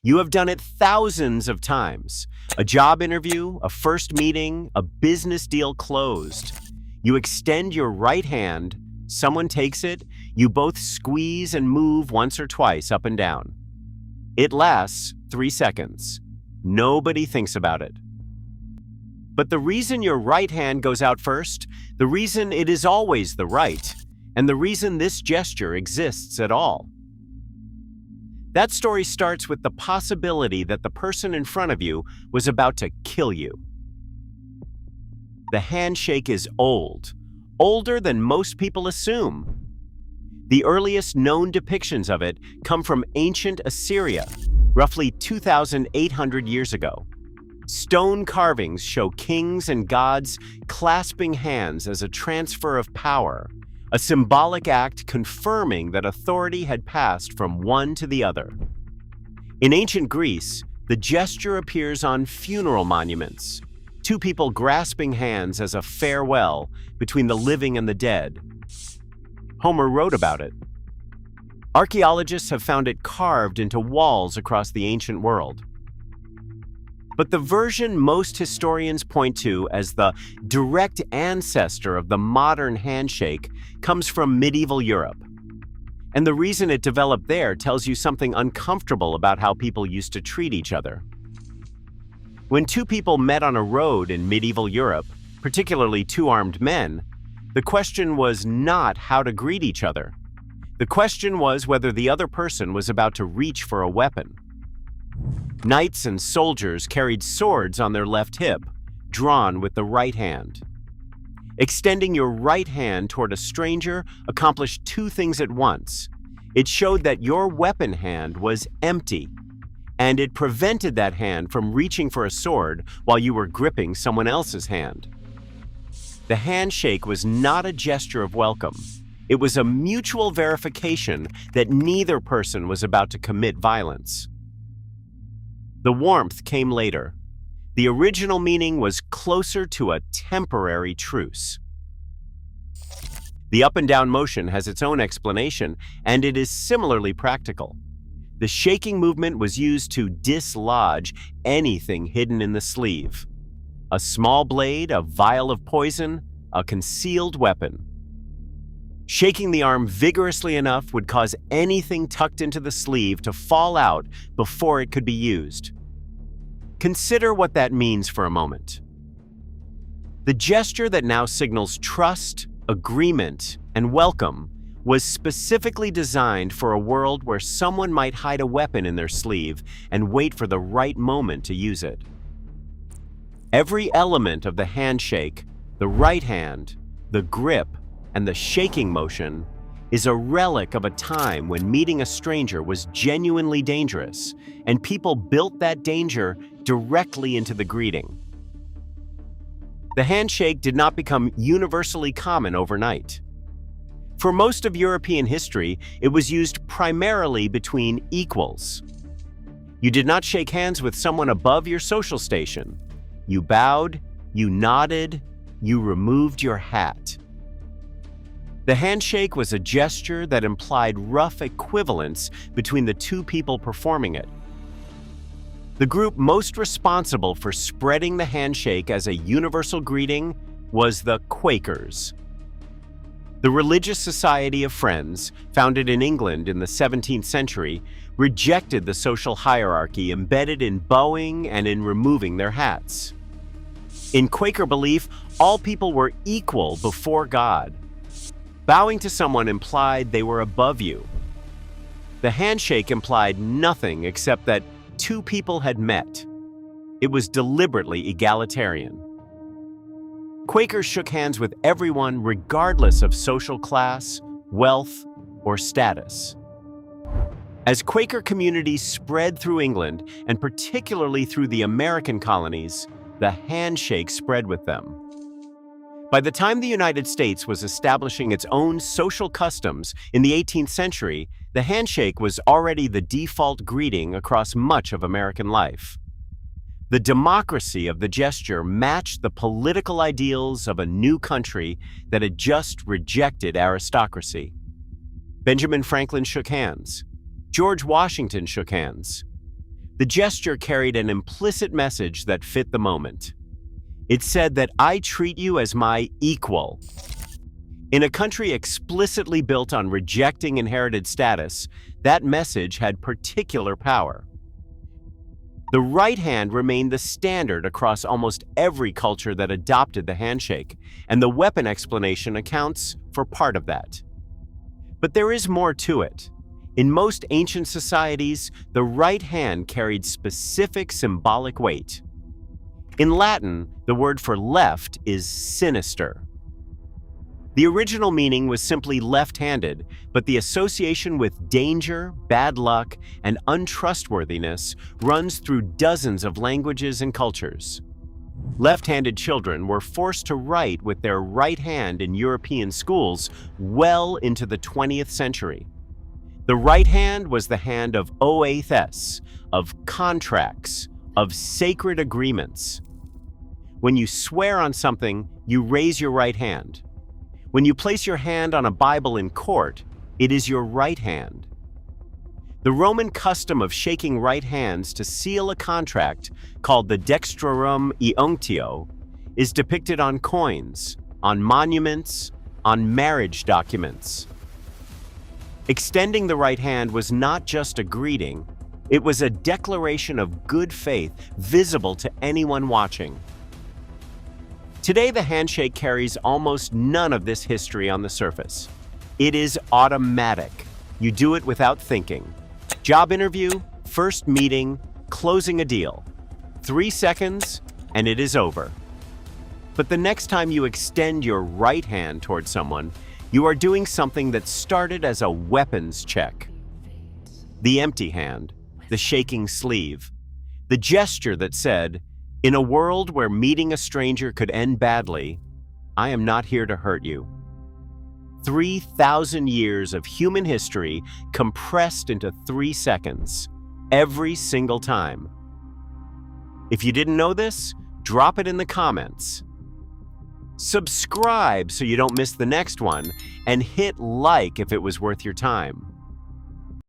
You have done it thousands of times. A job interview, a first meeting, a business deal closed. You extend your right hand, someone takes it, you both squeeze and move once or twice up and down. It lasts 3 seconds. Nobody thinks about it. But the reason your right hand goes out first, the reason it is always the right, and the reason this gesture exists at all. That story starts with the possibility that the person in front of you was about to kill you. The handshake is old, older than most people assume. The earliest known depictions of it come from ancient Assyria, roughly 2,800 years ago. Stone carvings show kings and gods clasping hands as a transfer of power, a symbolic act confirming that authority had passed from one to the other. In ancient Greece, the gesture appears on funeral monuments, two people grasping hands as a farewell between the living and the dead. Homer wrote about it. Archaeologists have found it carved into walls across the ancient world. But the version most historians point to as the direct ancestor of the modern handshake comes from medieval Europe. And the reason it developed there tells you something uncomfortable about how people used to treat each other. When two people met on a road in medieval Europe, particularly two armed men, the question was not how to greet each other. The question was whether the other person was about to reach for a weapon. Knights and soldiers carried swords on their left hip, drawn with the right hand. Extending your right hand toward a stranger accomplished two things at once. It showed that your weapon hand was empty, and it prevented that hand from reaching for a sword while you were gripping someone else's hand. The handshake was not a gesture of welcome. It was a mutual verification that neither person was about to commit violence. The warmth came later. The original meaning was closer to a temporary truce. The up and down motion has its own explanation, and it is similarly practical. The shaking movement was used to dislodge anything hidden in the sleeve. A small blade, a vial of poison, a concealed weapon. Shaking the arm vigorously enough would cause anything tucked into the sleeve to fall out before it could be used. Consider what that means for a moment. The gesture that now signals trust, agreement, and welcome was specifically designed for a world where someone might hide a weapon in their sleeve and wait for the right moment to use it. Every element of the handshake, the right hand, the grip, and the shaking motion is a relic of a time when meeting a stranger was genuinely dangerous, and people built that danger directly into the greeting. The handshake did not become universally common overnight. For most of European history, it was used primarily between equals. You did not shake hands with someone above your social station. You bowed, you nodded, you removed your hat. The handshake was a gesture that implied rough equivalence between the two people performing it. The group most responsible for spreading the handshake as a universal greeting was the Quakers. The Religious Society of Friends, founded in England in the 17th century, rejected the social hierarchy embedded in bowing and in removing their hats. In Quaker belief, all people were equal before God. Bowing to someone implied they were above you. The handshake implied nothing except that two people had met. It was deliberately egalitarian. Quakers shook hands with everyone regardless of social class, wealth, or status. As Quaker communities spread through England, and particularly through the American colonies, the handshake spread with them. By the time the United States was establishing its own social customs in the 18th century, the handshake was already the default greeting across much of American life. The democracy of the gesture matched the political ideals of a new country that had just rejected aristocracy. Benjamin Franklin shook hands. George Washington shook hands. The gesture carried an implicit message that fit the moment. It said that I treat you as my equal. In a country explicitly built on rejecting inherited status, that message had particular power. The right hand remained the standard across almost every culture that adopted the handshake, and the weapon explanation accounts for part of that. But there is more to it. In most ancient societies, the right hand carried specific symbolic weight. In Latin, the word for left is sinister. The original meaning was simply left-handed, but the association with danger, bad luck, and untrustworthiness runs through dozens of languages and cultures. Left-handed children were forced to write with their right hand in European schools well into the 20th century. The right hand was the hand of oaths, of contracts, of sacred agreements. When you swear on something, you raise your right hand. When you place your hand on a Bible in court, it is your right hand. The Roman custom of shaking right hands to seal a contract, called the dextrorum iunctio, is depicted on coins, on monuments, on marriage documents. Extending the right hand was not just a greeting, it was a declaration of good faith visible to anyone watching. Today, the handshake carries almost none of this history on the surface. It is automatic. You do it without thinking. Job interview, first meeting, closing a deal. 3 seconds, and it is over. But the next time you extend your right hand toward someone, you are doing something that started as a weapons check. The empty hand, the shaking sleeve, the gesture that said, in a world where meeting a stranger could end badly, I am not here to hurt you. 3,000 years of human history compressed into 3 seconds, every single time. If you didn't know this, drop it in the comments. Subscribe so you don't miss the next one, and hit like if it was worth your time.